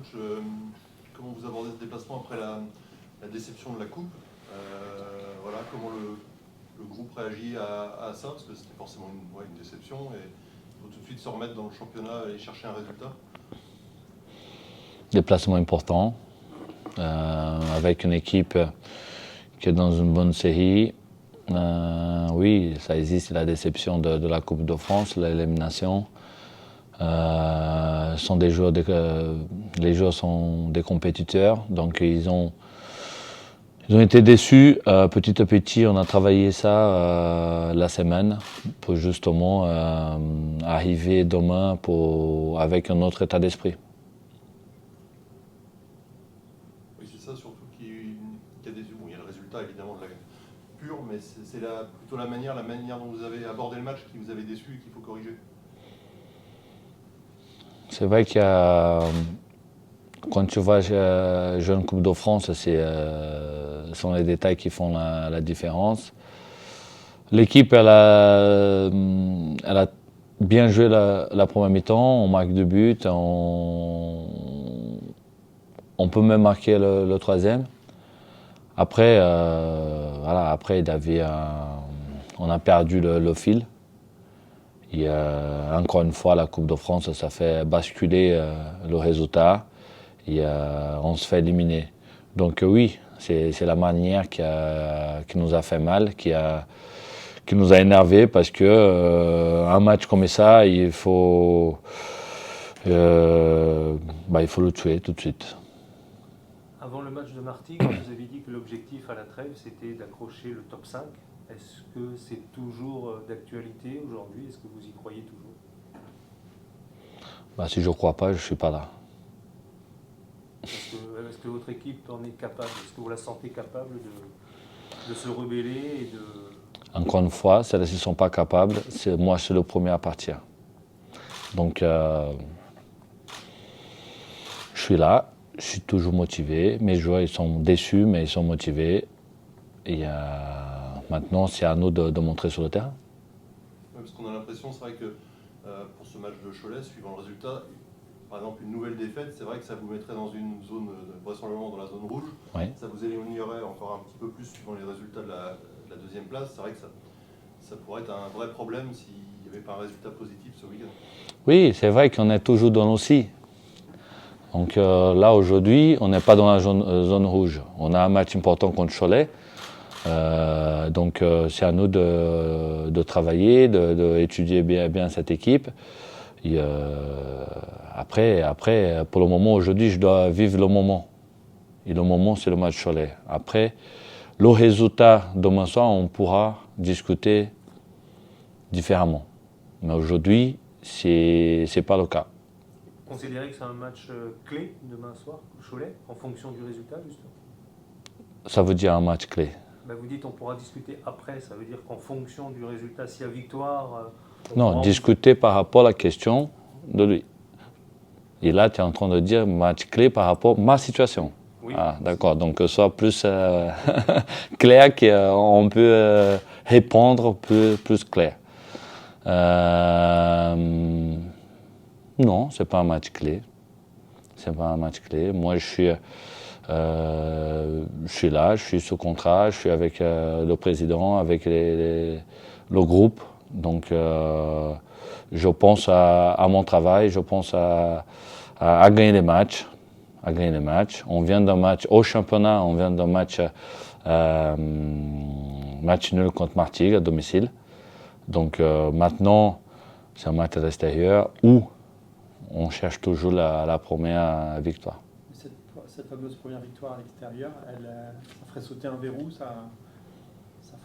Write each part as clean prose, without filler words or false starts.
coach, comment vous abordez ce déplacement après la déception de la Coupe? Voilà, comment le groupe réagit à ça? Parce que c'était forcément une déception et il faut tout de suite se remettre dans le championnat et chercher un résultat. Déplacement important, avec une équipe qui est dans une bonne série. Oui, ça existe, la déception de la Coupe de France, l'élimination. Les joueurs sont des compétiteurs, donc ils ont été déçus. Petit à petit, on a travaillé ça la semaine pour justement arriver demain avec un autre état d'esprit. Oui, c'est ça surtout qui a déçu. Bon, il y a le résultat évidemment pur, mais c'est plutôt la manière dont vous avez abordé le match qui vous avait déçu et qu'il faut corriger. C'est vrai qu'il y a, quand tu vas jouer une Coupe de France, ce sont les détails qui font la différence. L'équipe, elle a bien joué la première mi-temps, on marque 2 buts, on peut même marquer le troisième. Après, après on a perdu le fil. Encore une fois, la Coupe de France, ça fait basculer le résultat et on se fait éliminer. Donc oui, c'est la manière qui nous a fait mal, qui nous a énervé parce que un match comme ça, il faut le tuer tout de suite. Avant le match de Martigues, vous avez dit que l'objectif à la trêve, c'était d'accrocher le top 5. Est-ce que c'est toujours d'actualité aujourd'hui? Est-ce que vous y croyez toujours? Si je ne crois pas, je ne suis pas là. Est-ce que votre équipe en est capable? Est-ce que vous la sentez capable de se rebeller et de... Encore une fois, si elles ne sont pas capables, moi je suis le premier à partir. Donc je suis là, je suis toujours motivé. Mes joueurs ils sont déçus, mais ils sont motivés. Et maintenant, c'est à nous de montrer sur le terrain. Oui, parce qu'on a l'impression, c'est vrai que pour ce match de Cholet, suivant le résultat, par exemple une nouvelle défaite, c'est vrai que ça vous mettrait dans une zone, vraisemblablement dans la zone rouge. Oui. Ça vous éloignerait encore un petit peu plus suivant les résultats de la deuxième place. C'est vrai que ça pourrait être un vrai problème s'il n'y avait pas un résultat positif ce week-end. Oui, c'est vrai qu'on est toujours dans nos scies. Donc là, aujourd'hui, on n'est pas dans la zone rouge. On a un match important contre Cholet. Donc c'est à nous de travailler, d'étudier bien cette équipe. Et, après, pour le moment, aujourd'hui, je dois vivre le moment. Et le moment, c'est le match Cholet. Après, le résultat demain soir, on pourra discuter différemment. Mais aujourd'hui, c'est pas le cas. Considérez que c'est un match clé demain soir, Cholet, en fonction du résultat, justement? Ça veut dire un match clé. Vous dites on pourra discuter après, ça veut dire qu'en fonction du résultat, s'il y a victoire... Non, discuter par rapport à la question de lui. Et là, tu es en train de dire match clé par rapport à ma situation. Oui. Ah, d'accord, donc soit plus clair qu'on peut répondre plus clair. Non, c'est pas un match clé. C'est pas un match clé. Moi, je suis là, je suis sous contrat, je suis avec le président, avec le groupe. Donc, je pense à mon travail, je pense à gagner les matchs. On vient d'un match au championnat, on vient d'un match nul contre Martigues à domicile. Donc maintenant, c'est un match à l'extérieur où on cherche toujours la première victoire. Cette fameuse première victoire à l'extérieur, ça ferait sauter un verrou, ça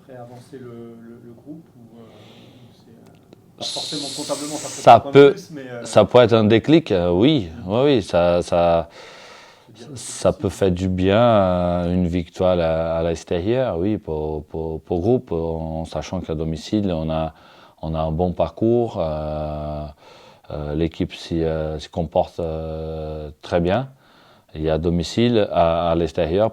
ferait avancer le groupe ou pas forcément comptablement, ça peut être un déclic, oui, ça peut faire du bien une victoire à l'extérieur, oui, pour le groupe, en sachant qu'à domicile, on a un bon parcours, l'équipe se comporte très bien. Et à domicile, à l'extérieur,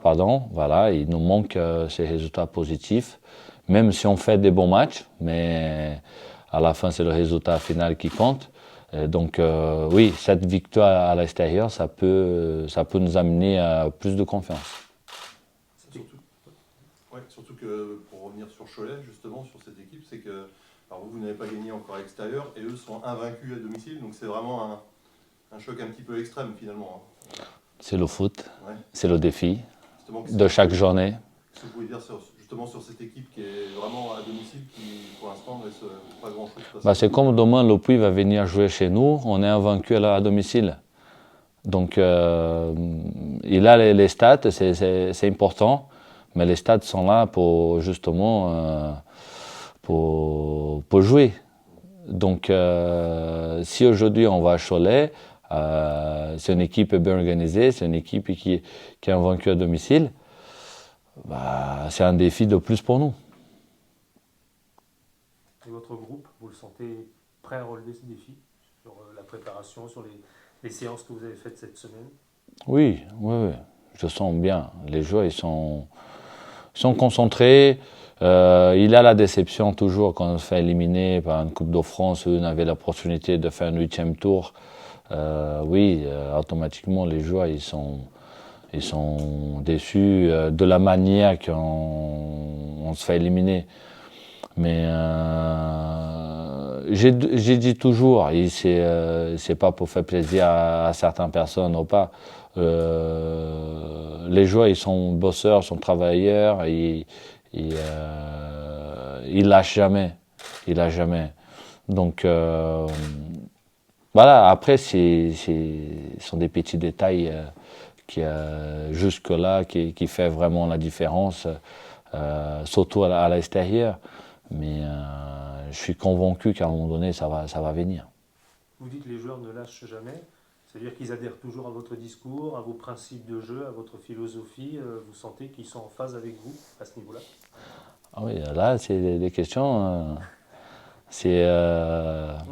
voilà, il nous manque ces résultats positifs, même si on fait des bons matchs, mais à la fin, c'est le résultat final qui compte. Donc oui, cette victoire à l'extérieur, ça peut nous amener à plus de confiance. Surtout que, pour revenir sur Cholet, justement, sur cette équipe, c'est que alors vous n'avez pas gagné encore à l'extérieur et eux sont invaincus à domicile, donc c'est vraiment un choc un petit peu extrême finalement. C'est le foot, ouais. C'est le défi justement, de chaque journée. Qu'est-ce que vous pouvez dire justement sur cette équipe qui est vraiment à domicile, qui pour l'instant ne laisse pas grand-chose? C'est comme demain, le Puy va venir jouer chez nous, on est invaincu à domicile. Donc, et là, les stats, c'est important, mais les stats sont là pour justement pour jouer. Donc, si aujourd'hui on va à Cholet, c'est une équipe bien organisée, c'est une équipe qui est invaincue à domicile, c'est un défi de plus pour nous. Et votre groupe, vous le sentez prêt à relever ce défi sur la préparation, sur les séances que vous avez faites cette semaine? Oui, je sens bien. Les joueurs, ils sont concentrés. Il y a la déception toujours quand on se fait éliminer par une Coupe de France où on avait l'opportunité de faire un 8e tour. Automatiquement, les joueurs, ils sont déçus de la manière qu'on se fait éliminer. Mais j'ai dit toujours, et c'est pas pour faire plaisir à certaines personnes ou pas. Les joueurs, ils sont bosseurs, sont travailleurs, ils lâchent jamais. Donc voilà. Après, ce sont des petits détails qui jusque-là qui fait vraiment la différence, surtout à l'extérieur. Mais je suis convaincu qu'à un moment donné, ça va venir. Vous dites que les joueurs ne lâchent jamais, c'est-à-dire qu'ils adhèrent toujours à votre discours, à vos principes de jeu, à votre philosophie. Vous sentez qu'ils sont en phase avec vous à ce niveau-là? Ah oui, là, c'est des questions. Non, c'est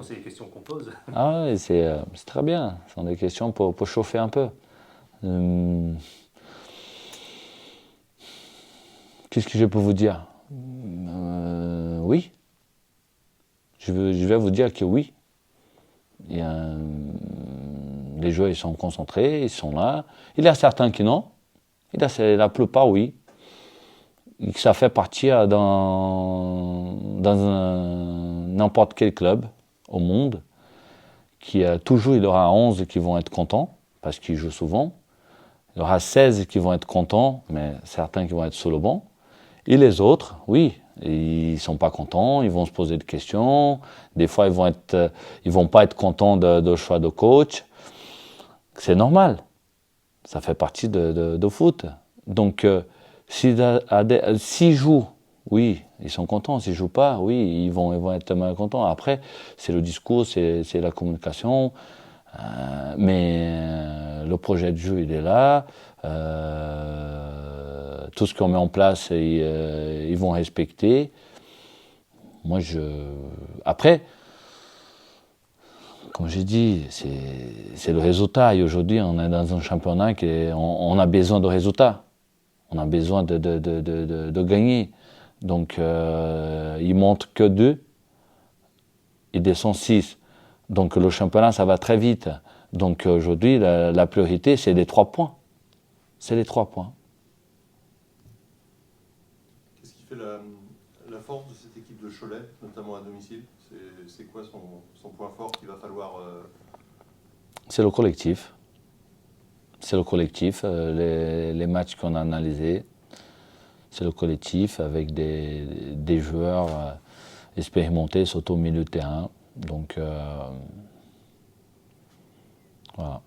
les questions qu'on pose. Ah oui, c'est très bien. Ce sont des questions pour chauffer un peu. Qu'est-ce que je peux vous dire? Oui. Je vais vous dire que oui. Les joueurs, ils sont concentrés, ils sont là. Il y a certains qui non. La plupart, oui. Ça fait partir dans n'importe quel club au monde. Toujours, il y aura 11 qui vont être contents, parce qu'ils jouent souvent. Il y aura 16 qui vont être contents, mais certains qui vont être sur le banc. Et les autres, oui, ils ne sont pas contents, ils vont se poser des questions. Des fois, ils vont pas être contents de choix de coach. C'est normal. Ça fait partie de foot. Donc, s'ils jouent, oui, ils sont contents. S'ils ne jouent pas, oui, ils vont être malcontents. Après, c'est le discours, c'est la communication. Mais le projet de jeu, il est là. Tout ce qu'on met en place, ils vont respecter. Après, comme j'ai dit, c'est le résultat. Et aujourd'hui, on est dans un championnat on a besoin de résultats. On a besoin de gagner. Donc, ils montent que 2. Ils descendent 6. Donc, le championnat, ça va très vite. Donc, aujourd'hui, la priorité, c'est les 3 points. C'est les 3 points. Qu'est-ce qui fait la force de cette équipe de Cholet, notamment à domicile? C'est quoi son point fort qu'il va falloir... C'est le collectif. C'est le collectif. Les matchs qu'on a analysés, c'est le collectif avec des joueurs expérimentés, surtout au milieu de terrain. Donc, voilà.